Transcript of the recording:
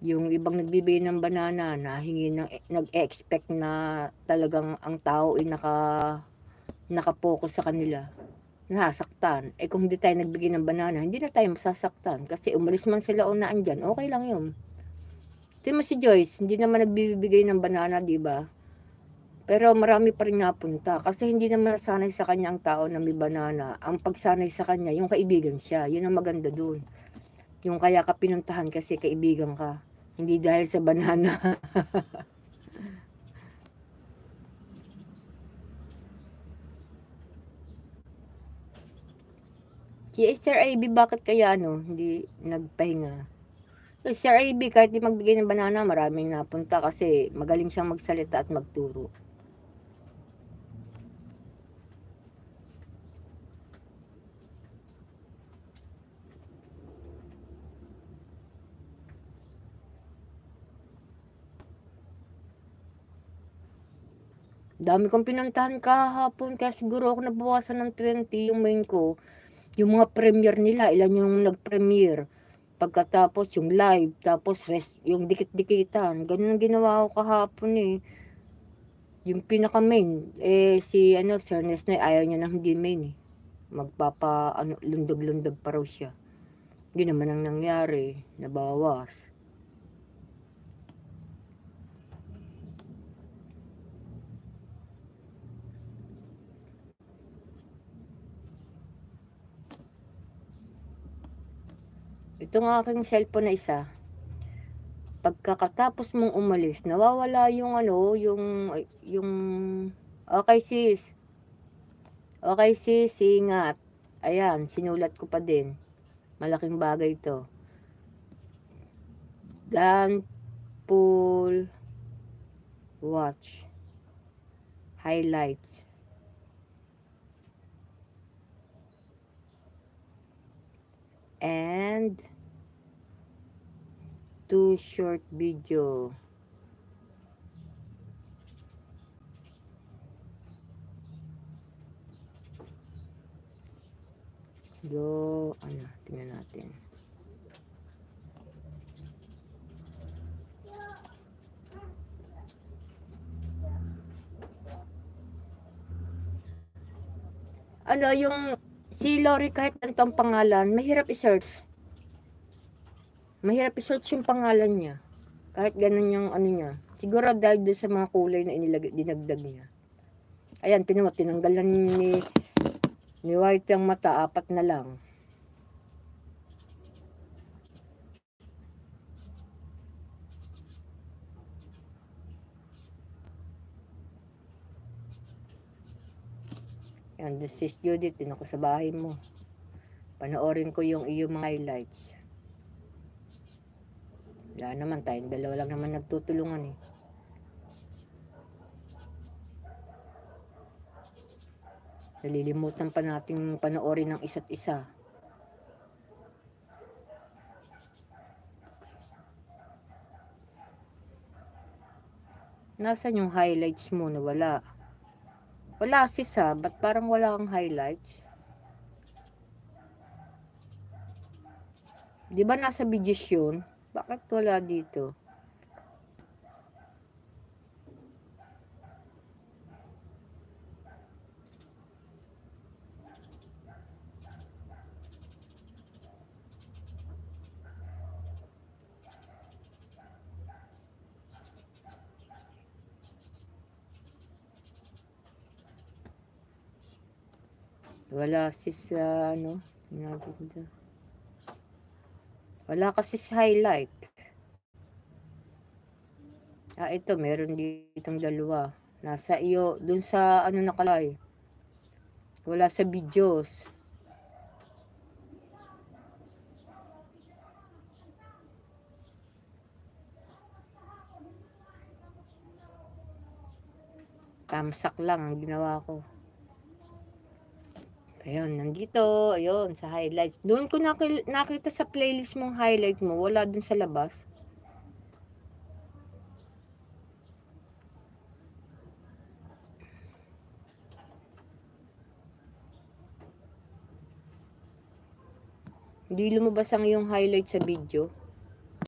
Yung ibang nagbibigay ng banana na hingi ng nag-expect na talagang ang tao ay nakapokus sa kanila. Nasasaktan. Eh kung hindi tayo nagbigay ng banana, hindi na tayo masasaktan. Kasi umalis man sila o naandyan, okay lang yun. Tingnan mo si Joyce, hindi naman nagbibigay ng banana, di ba? Pero marami pa rin napunta kasi hindi naman nasanay sa kanya ang tao na may banana. Ang pagsanay sa kanya, yung kaibigan siya. Yun ang maganda dun. Yung kaya ka pinuntahan kasi kaibigan ka. Hindi dahil sa banana. Si Sir AB, bakit kaya hindi nagpahinga? So, Sir AB, kahit di magbigay ng banana, maraming napunta kasi magaling siyang magsalita at magturo. Dami kong pinuntahan kahapon kaya siguro ako nabawasan ng 20 yung main ko. Yung mga premiere nila, ilan yung nag-premiere. Pagkatapos yung live, tapos yung dikit-dikitan. Ganun ang ginawa ko kahapon eh. Yung pinaka-main, si Sir Nesnoy, ayaw niya nang hindi main eh. Lundog-lundog pa raw siya. Yun naman ang nangyari, nabawas. Itong aking cellphone na isa, pagkakatapos mong umalis, nawawala yung okay sis. Okay sis, ingat. Ayan, sinulat ko pa din. Malaking bagay ito. Dan pull watch highlights and 2 short video. Tingnan natin. Yung si Lori, kahit anong pangalan, mahirap i-search. Mahirap i-search yung pangalan niya. Kahit ganun yung niya. Siguro dahil doon sa mga kulay na dinagdag niya. Ayan, tinanggal na ni White yung mata, 4 na lang. Yan, sis Judith, din ako sa bahay mo. Panoorin ko yung iyong mga highlights. Wala naman, tayong dalawa lang naman nagtutulungan eh. Nalilimutan pa natin panoorin ng isa't isa. Nasaan yung highlights mo na wala? Wala sis ha, ba't parang wala kang highlights? Di ba nasa videos yun? Bakit wala dito? Wala sis sa wala kasi sa highlight. Ito, meron ditong dalawa. Nasa iyo, dun sa nakalay. Wala sa videos. Tamsak lang ang ginawa ko. Ayun, nandito. Ayun, sa highlights. Doon ko nakita sa playlist mong highlight mo. Wala dun sa labas. Hindi lumabas ang iyong highlight sa video.